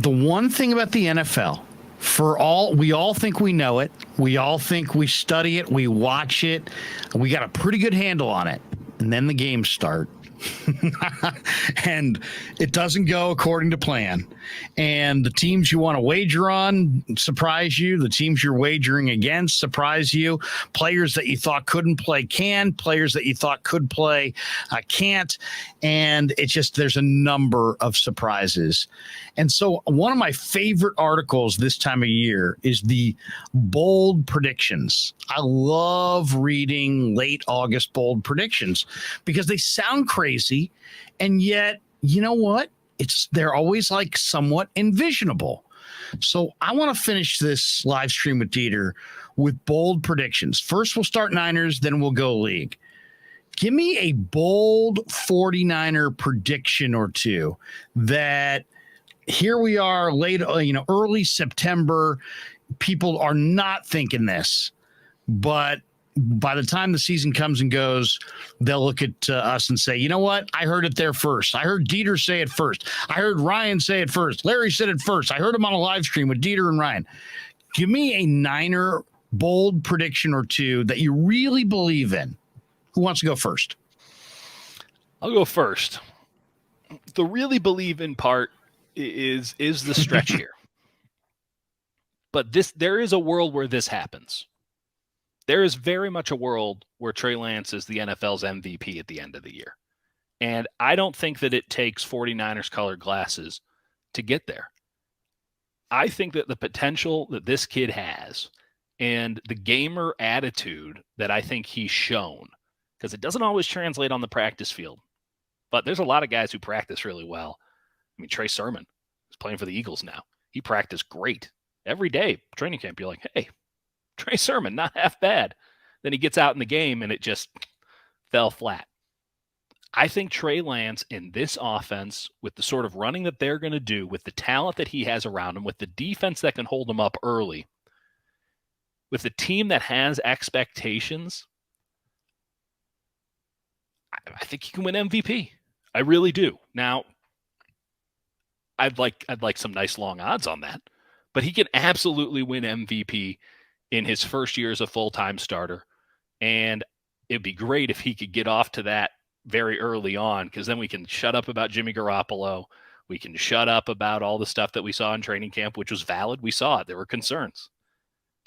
The one thing about the NFL, we all think we know it. We all think we study it. We watch it. We got a pretty good handle on it. And then the games start. And it doesn't go according to plan. And the teams you want to wager on surprise you. The teams you're wagering against surprise you. Players that you thought couldn't play can. Players that you thought could play can't. And it's just, there's a number of surprises. And so one of my favorite articles this time of year is the bold predictions. I love reading late August bold predictions because they sound crazy. And yet, you know what? They're always like somewhat envisionable. So I want to finish this live stream with Deiter with bold predictions. First, we'll start Niners, then we'll go league. Give me a bold 49er prediction or two that here we are late, early September. People are not thinking this, but by the time the season comes and goes, they'll look at us and say, you know what? I heard it there first. I heard Deiter say it first. I heard Ryan say it first. Larry said it first. I heard him on a live stream with Deiter and Ryan. Give me a Niner bold prediction or two that you really believe in. Who wants to go first? I'll go first. The really believe in part is the stretch here. But there is a world where this happens. There is very much a world where Trey Lance is the NFL's MVP at the end of the year. And I don't think that it takes 49ers colored glasses to get there. I think that the potential that this kid has and the gamer attitude that I think he's shown, because it doesn't always translate on the practice field, but there's a lot of guys who practice really well. I mean, Trey Sermon is playing for the Eagles now. He practiced great. Every day, training camp, you're like, hey, Trey Sermon, not half bad. Then he gets out in the game and it just fell flat. I think Trey Lance in this offense, with the sort of running that they're going to do, with the talent that he has around him, with the defense that can hold him up early, with the team that has expectations, I think he can win MVP. I really do. Now, I'd like some nice long odds on that, but he can absolutely win MVP in his first year as a full-time starter. And it'd be great if he could get off to that very early on, because then we can shut up about Jimmy Garoppolo. We can shut up about all the stuff that we saw in training camp, which was valid. We saw it. There were concerns.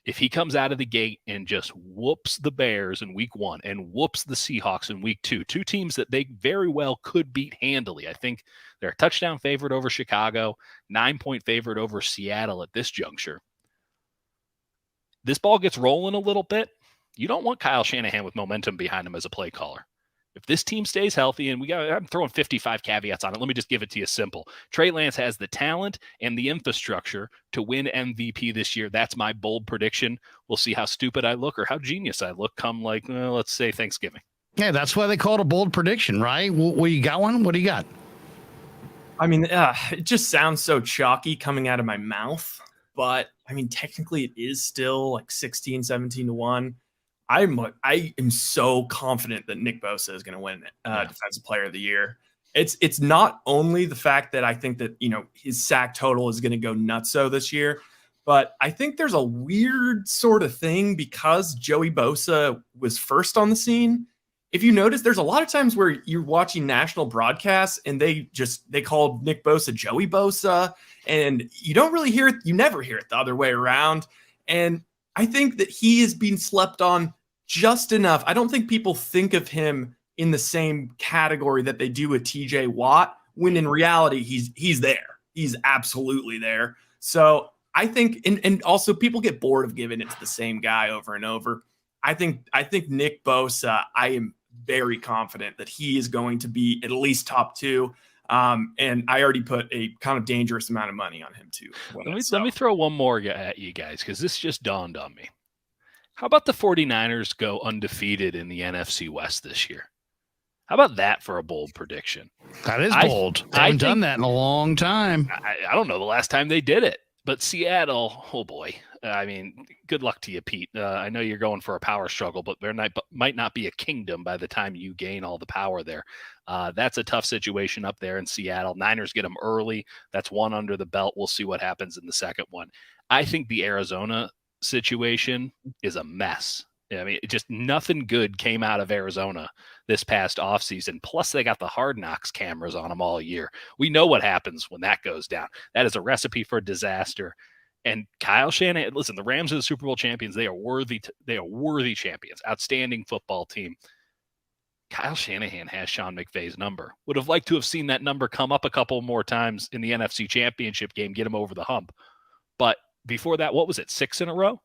If he comes out of the gate and just whoops the Bears in week 1 and whoops the Seahawks in week 2, two teams that they very well could beat handily. I think they're a touchdown favorite over Chicago, 9-point favorite over Seattle at this juncture. This ball gets rolling a little bit. You don't want Kyle Shanahan with momentum behind him as a play caller. If this team stays healthy, and I'm throwing 55 caveats on it, let me just give it to you simple. Trey Lance has the talent and the infrastructure to win MVP this year. That's my bold prediction. We'll see how stupid I look or how genius I look come let's say Thanksgiving. Yeah, that's why they call it a bold prediction, right? Well, you got one? What do you got? I mean, it just sounds so chalky coming out of my mouth. But, I mean, technically it is still like 16, 17 to 1. I am so confident that Nick Bosa is going to win Defensive Player of the Year. It's not only the fact that I think that, his sack total is going to go nutso this year, but I think there's a weird sort of thing because Joey Bosa was first on the scene. If you notice, there's a lot of times where you're watching national broadcasts and they called Nick Bosa Joey Bosa, and you don't really hear it. You never hear it the other way around. And I think that he is being slept on just enough. I don't think people think of him in the same category that they do with TJ Watt, when in reality, he's there. He's absolutely there. So I think, and also people get bored of giving it to the same guy over and over. I think Nick Bosa, I am very confident that he is going to be at least top 2. And I already put a kind of dangerous amount of money on him too. Let me throw one more at you guys, because this just dawned on me. How about the 49ers go undefeated in the NFC West this year? How about that for a bold prediction? That is bold. I haven't done that in a long time. I don't know the last time they did it. But Seattle, oh boy. I mean, good luck to you, Pete. I know you're going for a power struggle, but there might not be a kingdom by the time you gain all the power there. That's a tough situation up there in Seattle. Niners get them early. That's one under the belt. We'll see what happens in the second one. I think the Arizona situation is a mess. I mean, just nothing good came out of Arizona this past offseason. Plus, they got the Hard Knocks cameras on them all year. We know what happens when that goes down. That is a recipe for disaster. And Kyle Shanahan, listen, the Rams are the Super Bowl champions. They are worthy. They are worthy champions. Outstanding football team. Kyle Shanahan has Sean McVay's number. Would have liked to have seen that number come up a couple more times in the NFC Championship game, get him over the hump. But before that, what was it, 6 in a row?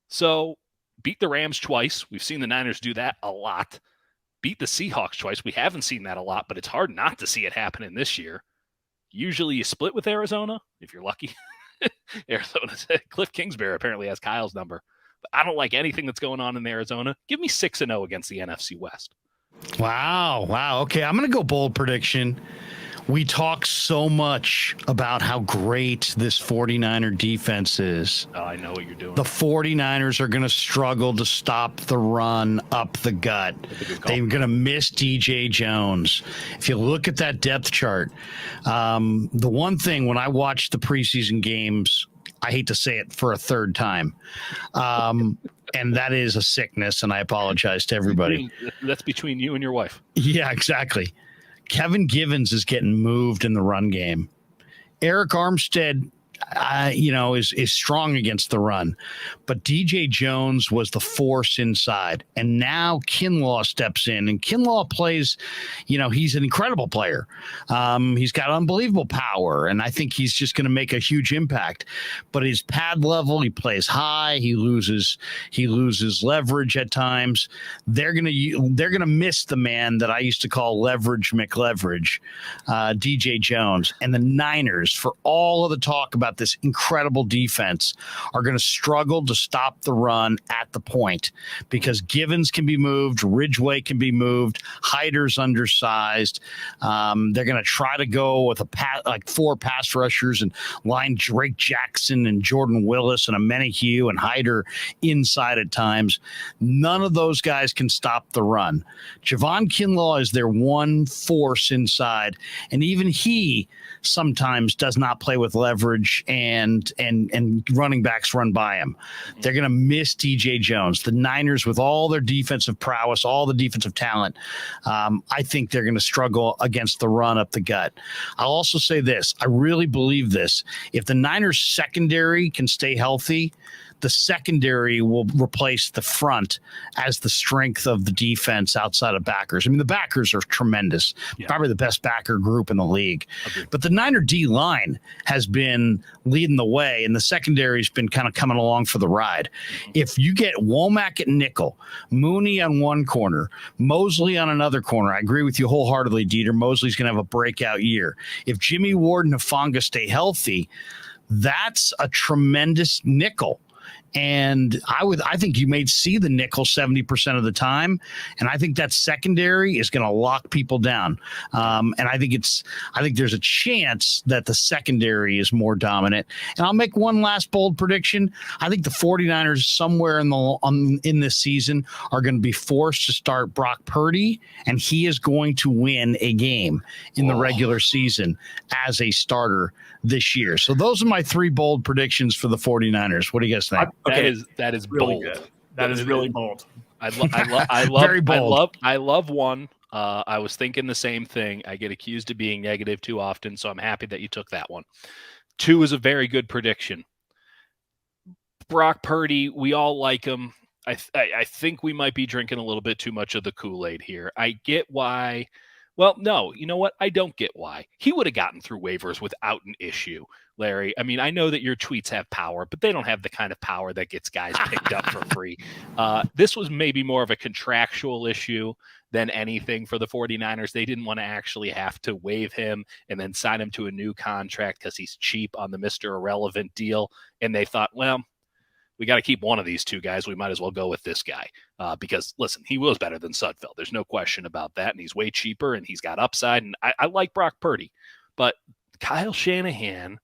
So beat the Rams twice. We've seen the Niners do that a lot. Beat the Seahawks twice. We haven't seen that a lot, but it's hard not to see it happening this year. Usually you split with Arizona, if you're lucky. Arizona, Cliff Kingsbury apparently has Kyle's number. But I don't like anything that's going on in Arizona. Give me 6-0 against the NFC West. Wow. Okay, I'm going to go bold prediction. We talk so much about how great this 49er defense is. Oh, I know what you're doing. The 49ers are going to struggle to stop the run up the gut. They're going to miss DJ Jones. If you look at that depth chart, the one thing when I watch the preseason games, I hate to say it for a third time, and that is a sickness, and I apologize to everybody. That's between you and your wife. Yeah, exactly. Kevin Givens is getting moved in the run game. Eric Armstead, is strong against the run, but DJ Jones was the force inside, and now Kinlaw steps in, and Kinlaw plays. He's an incredible player. He's got unbelievable power, and I think he's just going to make a huge impact. But his pad level, he plays high. He loses leverage at times. They're gonna miss the man that I used to call Leverage McLeverage, DJ Jones, and the Niners, for all of the talk about this incredible defense, are going to struggle to stop the run at the point because Givens can be moved, Ridgeway can be moved, Hyder's undersized. They're going to try to go with four pass rushers and line Drake Jackson and Jordan Willis and Amenahue and Hyder inside at times. None of those guys can stop the run. Javon Kinlaw is their one force inside, and even he sometimes does not play with leverage, and running backs run by him. They're going to miss DJ Jones. The Niners, with all their defensive prowess, all the defensive talent, I think they're going to struggle against the run up the gut. I'll also say this. I really believe this. If the Niners secondary can stay healthy, the secondary will replace the front as the strength of the defense outside of backers. I mean, the backers are tremendous, probably the best backer group in the league. Agreed. But the Niner D line has been leading the way, and the secondary's been kind of coming along for the ride. If you get Womack at nickel, Mooney on one corner, Mosley on another corner, I agree with you wholeheartedly, Deiter. Mosley's going to have a breakout year. If Jimmy Ward and Hufanga stay healthy, that's a tremendous nickel. And I think you may see the nickel 70% of the time, and I think that secondary is going to lock people down. And I think there's a chance that the secondary is more dominant. And I'll make one last bold prediction. I think the 49ers somewhere in this season are going to be forced to start Brock Purdy, and he is going to win a game in the regular season as a starter this year. So those are my 3 bold predictions for the 49ers. What do you guys think? Okay. That is really bold. good. That is really bold. I love Very bold. I love one. I was thinking the same thing. I get accused of being negative too often, so I'm happy that you took that one. 2 is a very good prediction. Brock Purdy, we all like him. I think we might be drinking a little bit too much of the Kool-Aid here. I get why. Well, no, you know what? I don't get why. He would have gotten through waivers without an issue, Larry. I mean, I know that your tweets have power, but they don't have the kind of power that gets guys picked up for free. This was maybe more of a contractual issue than anything for the 49ers. They didn't want to actually have to waive him and then sign him to a new contract because he's cheap on the Mr. Irrelevant deal. And they thought, well, we got to keep one of these 2 guys. We might as well go with this guy because, listen, he was better than Sudfeld. There's no question about that, and he's way cheaper, and he's got upside, and I like Brock Purdy. But Kyle Shanahan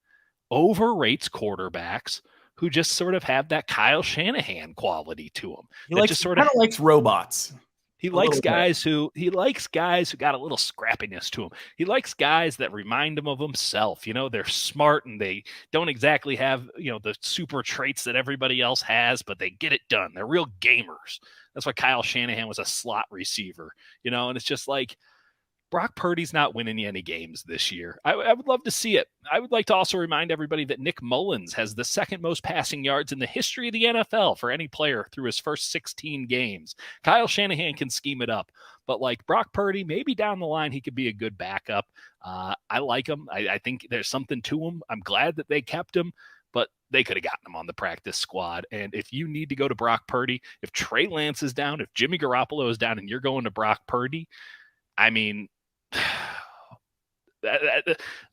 overrates quarterbacks who just sort of have that Kyle Shanahan quality to them. He kind of likes robots. He likes guys who got a little scrappiness to him. He likes guys that remind him of himself. They're smart and they don't exactly have, the super traits that everybody else has, but they get it done. They're real gamers. That's why Kyle Shanahan was a slot receiver, and it's just like Brock Purdy's not winning you any games this year. I would love to see it. I would like to also remind everybody that Nick Mullins has the second most passing yards in the history of the NFL for any player through his first 16 games. Kyle Shanahan can scheme it up, but like Brock Purdy, maybe down the line, he could be a good backup. I like him. I think there's something to him. I'm glad that they kept him, but they could have gotten him on the practice squad. And if you need to go to Brock Purdy, if Trey Lance is down, if Jimmy Garoppolo is down and you're going to Brock Purdy, I mean,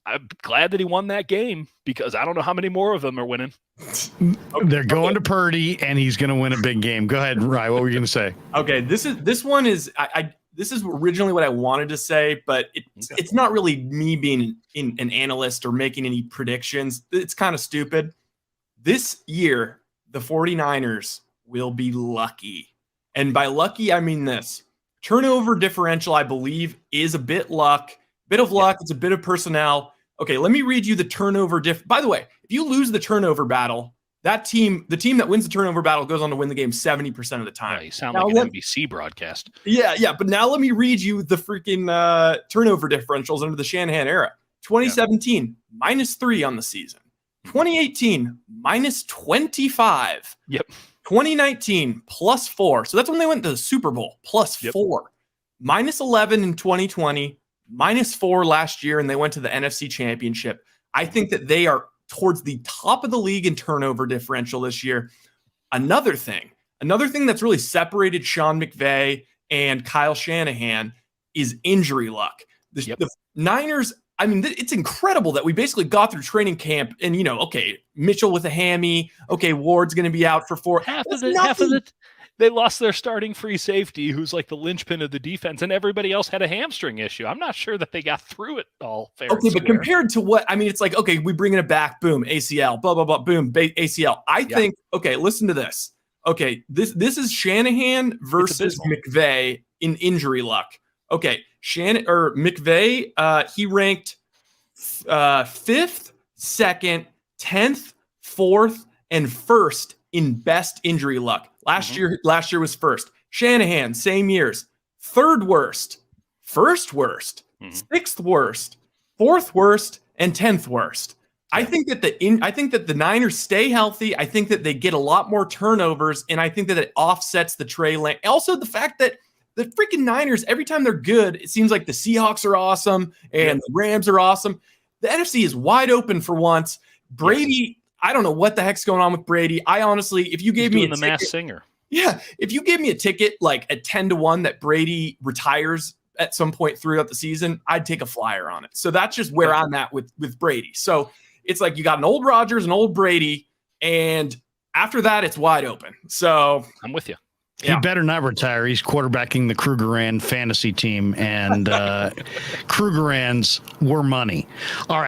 I'm glad that he won that game because I don't know how many more of them are winning. They're going to Purdy and he's going to win a big game. Go ahead, Rye. What were you going to say? Okay, this is originally what I wanted to say, but it's not really me being an analyst or making any predictions. It's kind of stupid. This year, the 49ers will be lucky. And by lucky, I mean this. Turnover differential, I believe, is a bit of luck. It's a bit of personnel. Okay, let me read you the turnover By the way, if you lose the turnover battle, the team that wins the turnover battle goes on to win the game 70% of the time. Yeah, you sound like an NBC broadcast. Yeah. But now let me read you the freaking turnover differentials under the Shanahan era. 2017, -3 on the season. 2018, -25. Yep. 2019, +4. So that's when they went to the Super Bowl, +4. -11 in 2020, -4 last year, and they went to the NFC Championship. I think that they are towards the top of the league in turnover differential this year. Another thing that's really separated Sean McVay and Kyle Shanahan is injury luck. The Niners, I mean, it's incredible that we basically got through training camp and, okay, Mitchell with a hammy. Okay, Ward's going to be out for 4. They lost their starting free safety, who's like the linchpin of the defense, and everybody else had a hamstring issue. I'm not sure that they got through it all fair. Okay, but compared to what, I mean, it's like, okay, we bringing it back, boom, ACL, blah, blah, blah, boom, ACL. I think, okay, listen to this. Okay, this is Shanahan versus McVay in injury luck. Okay, McVay, he ranked 5th, 2nd, 10th, 4th, and 1st in best injury luck. Last year was 1st. Shanahan, same years, 3rd worst, 1st worst, 6th worst, 4th worst, and 10th worst. I think that the Niners stay healthy. I think that they get a lot more turnovers, and I think that it offsets the Trey Lance. Also, the fact that the freaking Niners, every time they're good, it seems like the Seahawks are awesome and the Rams are awesome. The NFC is wide open for once. Brady, I don't know what the heck's going on with Brady. I honestly, if you gave me the Masked Singer. Yeah, if you gave me a ticket like at 10-1 that Brady retires at some point throughout the season, I'd take a flyer on it. So that's just where I'm at with Brady. So it's like you got an old Rodgers, an old Brady, and after that, it's wide open. So I'm with you. He better not retire. He's quarterbacking the Krueger fantasy team, and Kruegerans were money. All right.